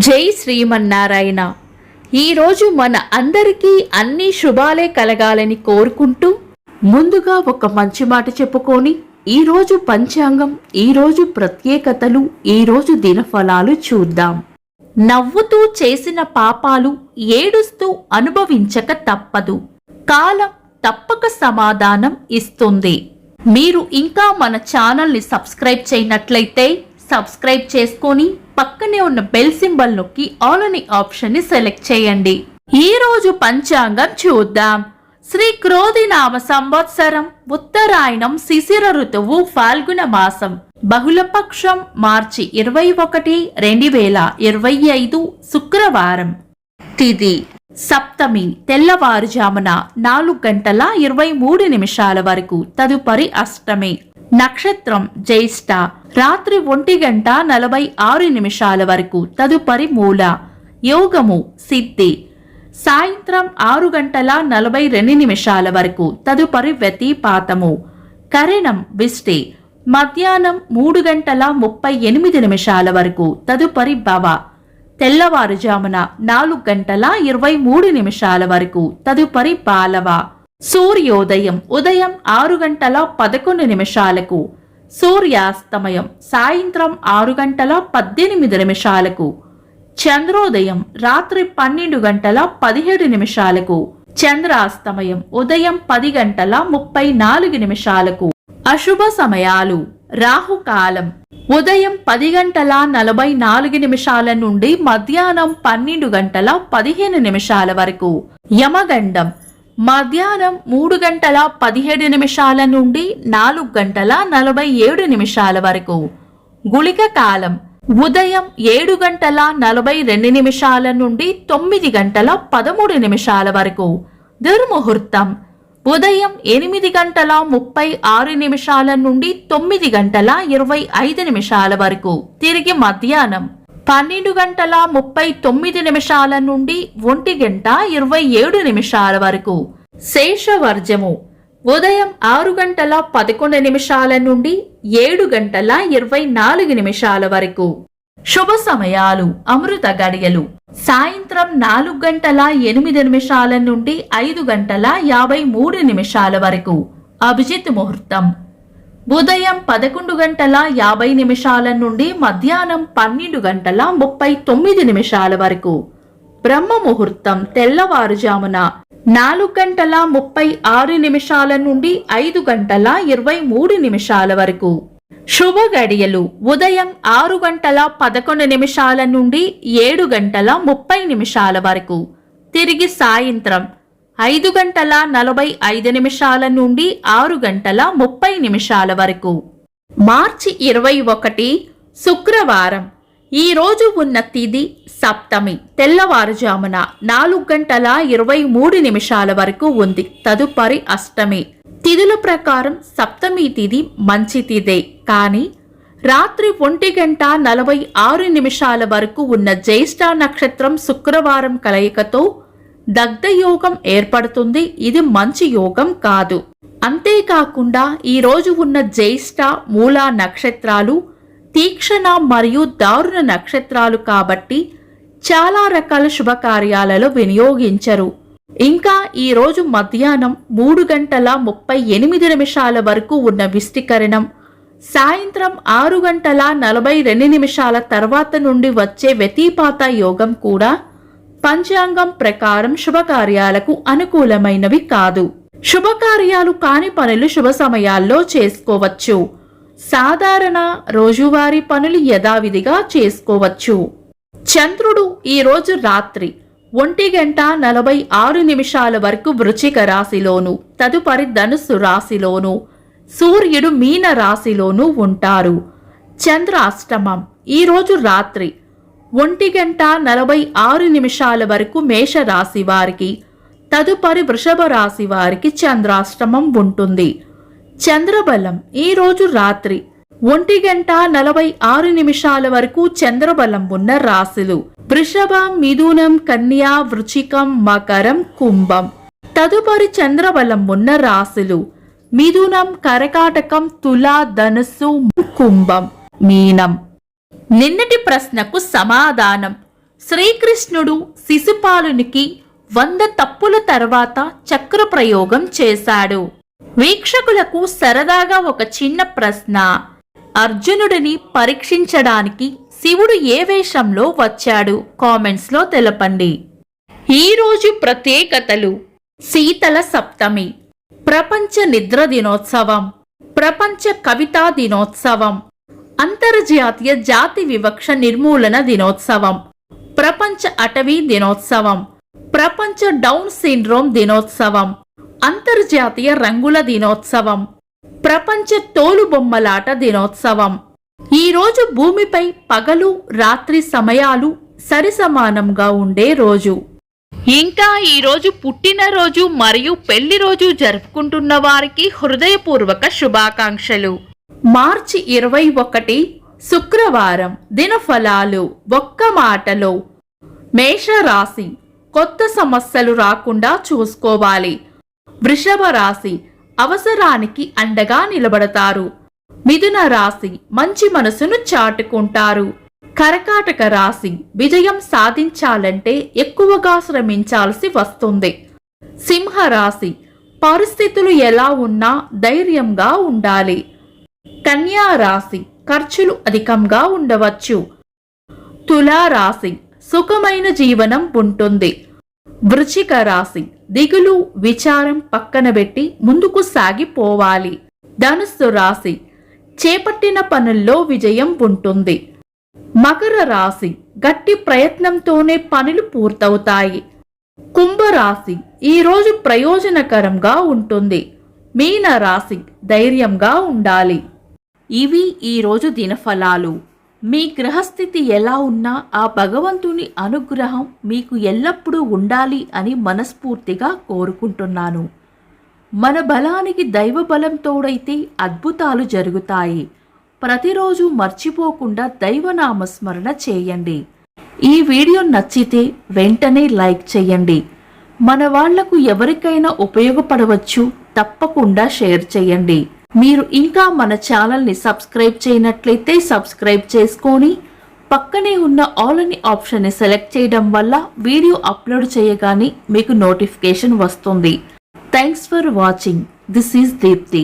జై శ్రీమన్నారాయణ. ఈరోజు మన అందరికీ అన్ని శుభాలే కలగాలని కోరుకుంటూ ముందుగా ఒక మంచి మాట చెప్పుకొని ఈరోజు పంచాంగం, ఈరోజు ప్రత్యేకతలు, ఈరోజు దినఫలాలు చూద్దాం. నవ్వుతూ చేసిన పాపాలు ఏడుస్తూ అనుభవించక తప్పదు. కాలం తప్పక సమాధానం ఇస్తుంది. మీరు ఇంకా మన ఛానల్ని సబ్స్క్రైబ్ చేయనట్లయితే సబ్స్క్రైబ్ చేసుకొని పక్కనే ఉన్న బెల్ సింబల్ నొక్కి ఆల్ అనే ఆప్షన్ ని సెలెక్ట్ చేయండి. ఈ రోజు పంచాంగం చూద్దాం. శ్రీ క్రోధినామ సంవత్సరం, ఉత్తరాయణం, శిశిర ఋతువు, ఫాల్గుణ మాసం, బహుళపక్షం, మార్చి 21, 2025, శుక్రవారం. తిథి సప్తమి, తెల్లవారుజామున 4:23 వరకు, తదుపరి అష్టమి. నక్షత్రం జ్యేష్ఠ, రాత్రి 1:46 వరకు, తదుపరి మూల. యోగము సిద్ధి, సాయంత్రం 6:42 వరకు, తదుపరి వ్యతిపాతము. కరణం విష్టి, మధ్యాహ్నం 3:38 వరకు, తదుపరి భవ. తెల్లవారుజామున 4:23 వరకు, తదుపరి బాలవ. సూర్యోదయం ఉదయం 6:11, సూర్యాస్తమయం సాయంత్రం 6:18. చంద్రోదయం రాత్రి 12:17, చంద్రాస్తమయం ఉదయం 10:34. అశుభ సమయాలు: రాహుకాలం ఉదయం 10:44 నుండి మధ్యాహ్నం 12:15 వరకు. యమగండం మధ్యాహ్నం 3:17 నుండి 4:47 వరకు. గుళిక కాలం ఉదయం 7:42 నుండి 9:13 వరకు. దుర్ముహూర్తం ఉదయం 8:36 నుండి 9:25 వరకు. తిరిగి మధ్యాహ్నం 12:39 నుండి 1:27 వరకు. శేషవర్జము ఉదయం 6:11 నుండి 7:24 వరకు. శుభ సమయాలు: అమృత గడియలు సాయంత్రం 4:08 నుండి 5:53 వరకు. అభిజిత్ ముహూర్తం ఉదయం 11:50 నుండి మధ్యాహ్నం 12:39 వరకు. బ్రహ్మ ముహూర్తం తెల్లవారుజామున 4:36 నుండి 5:23 వరకు. శుభ గడియలు ఉదయం 6:11 నుండి 7:30 వరకు. తిరిగి సాయంత్రం 5:45 నుండి 6:30 వరకు. మార్చి 21, శుక్రవారం. ఈ రోజు ఉన్న తిథి సప్తమి, తెల్లవారుజామున 4:23 వరకు ఉంది, తదుపరి అష్టమి. తిథుల ప్రకారం సప్తమి తిథి మంచి తిథే, కానీ రాత్రి 1:46 వరకు ఉన్న జ్యేష్ఠ నక్షత్రం శుక్రవారం కలయికతో దగ్ధయోగం ఏర్పడుతుంది. ఇది మంచి యోగం కాదు. అంతేకాకుండా ఈ రోజు ఉన్న జ్యేష్ఠ, మూల నక్షత్రాలు తీక్షణ మరియు దారుణ నక్షత్రాలు కాబట్టి చాలా రకాల శుభకార్యాలలో వినియోగించరు. ఇంకా ఈ రోజు మధ్యాహ్నం 3:38 వరకు ఉన్న విష్టికరణం, సాయంత్రం 6:42 తర్వాత నుండి వచ్చే వ్యతిపాత యోగం కూడా పంచాంగం ప్రకారం శుభకార్యాలకు అనుకూలమైనవి కాదు. శుభకార్యాలు కాని పనులు శుభ సమయాల్లో చేసుకోవచ్చు. సాధారణ రోజువారీ పనులు యథావిధిగా చేసుకోవచ్చు. చంద్రుడు ఈ రోజు రాత్రి 1:46 వరకు వృశ్చిక రాశిలోను, తదుపరి ధనుస్సు రాశిలోను, సూర్యుడు మీన రాశిలోనూ ఉంటారు. చంద్రాష్టమం ఈ రోజు రాత్రి 1:46 వరకు మేష రాశి వారికి, తదుపరి వృషభ రాశి వారికి చంద్రాష్టమం ఉంటుంది. చంద్రబలం ఈ రోజు రాత్రి 1:46 వరకు చంద్రబలం ఉన్న రాశులు వృషభం, మిథునం, కన్యా, వృశ్చికం, మకరం, కుంభం. తదుపరి చంద్రబలం ఉన్న రాశులు మిథునం, కర్కాటకం, తుల, ధనుస్సు, కుంభం, మీనం. నిన్నటి ప్రశ్నకు సమాధానం: శ్రీకృష్ణుడు శిశుపాలునికి 100 తప్పుల తర్వాత చక్ర ప్రయోగం చేశాడు. వీక్షకులకు సరదాగా ఒక చిన్న ప్రశ్న. అర్జునుడిని పరీక్షించడానికి శివుడు ఏ వేషంలో వచ్చాడు? కామెంట్స్ లో తెలపండి. ఈ రోజు ప్రత్యేకతలు: శీతల సప్తమి, ప్రపంచ నిద్ర దినోత్సవం, ప్రపంచ కవితా దినోత్సవం, అంతర్జాతీయ జాతి వివక్ష నిర్మూలన దినోత్సవం, ప్రపంచ అటవీ దినోత్సవం, ప్రపంచ డౌన్ సిండ్రోమ్ దినోత్సవం, అంతర్జాతీయ రంగుల దినోత్సవం, ప్రపంచ తోలుబొమ్మలాట దినోత్సవం. ఈరోజు భూమిపై పగలు రాత్రి సమయాలు సరిసమానంగా ఉండే రోజు. ఇంకా ఈరోజు పుట్టినరోజు మరియు పెళ్లి రోజు జరుపుకుంటున్న వారికి హృదయపూర్వక శుభాకాంక్షలు. మార్చి 21 శుక్రవారం. దినఫలాలు. ఒక్క మాటలో మేషరాశి, కొత్త సమస్యలు రాకుండా చూసుకోవాలి. వృషభ రాశి, అవసరానికి అండగా నిలబడతారు. మిథున రాశి, మంచి మనసును చాటుకుంటారు. కర్కాటక రాశి, విజయం సాధించాలంటే ఎక్కువగా శ్రమించాల్సి వస్తుంది. సింహ రాశి, పరిస్థితులు ఎలా ఉన్నా ధైర్యంగా ఉండాలి. కన్యా రాశి, ఖర్చులు అధికంగా ఉండవచ్చు. తులా రాశి, సుఖమైన జీవనం ఉంటుంది. వృశ్చిక రాశి, దిగులు విచారం పక్కన పెట్టి ముందుకు సాగిపోవాలి. ధనుస్సు రాశి, చేపట్టిన పనుల్లో విజయం ఉంటుంది. మకర రాశి, గట్టి ప్రయత్నంతోనే పనులు పూర్తవుతాయి. కుంభరాశి, ఈరోజు ప్రయోజనకరంగా ఉంటుంది. మీన రాశి, ధైర్యంగా ఉండాలి. ఇవి ఈరోజు దినఫలాలు. మీ గ్రహస్థితి ఎలా ఉన్నా ఆ భగవంతుని అనుగ్రహం మీకు ఎల్లప్పుడూ ఉండాలి అని మనస్ఫూర్తిగా కోరుకుంటున్నాను. మన బలానికి దైవ బలం తోడైతే అద్భుతాలు జరుగుతాయి. ప్రతిరోజు మర్చిపోకుండా దైవనామస్మరణ చేయండి. ఈ వీడియో నచ్చితే వెంటనే లైక్ చేయండి. మన వాళ్లకు ఎవరికైనా ఉపయోగపడవచ్చు. తప్పకుండా షేర్ చేయండి. మీరు ఇంకా మన ఛానల్ని సబ్స్క్రైబ్ చేయనట్లయితే సబ్స్క్రైబ్ చేసుకొని పక్కనే ఉన్న ఆల్ అని ఆప్షన్ని సెలెక్ట్ చేయడం వల్ల వీడియో అప్లోడ్ చేయగానే మీకు నోటిఫికేషన్ వస్తుంది. Thanks for watching. This is Deepti.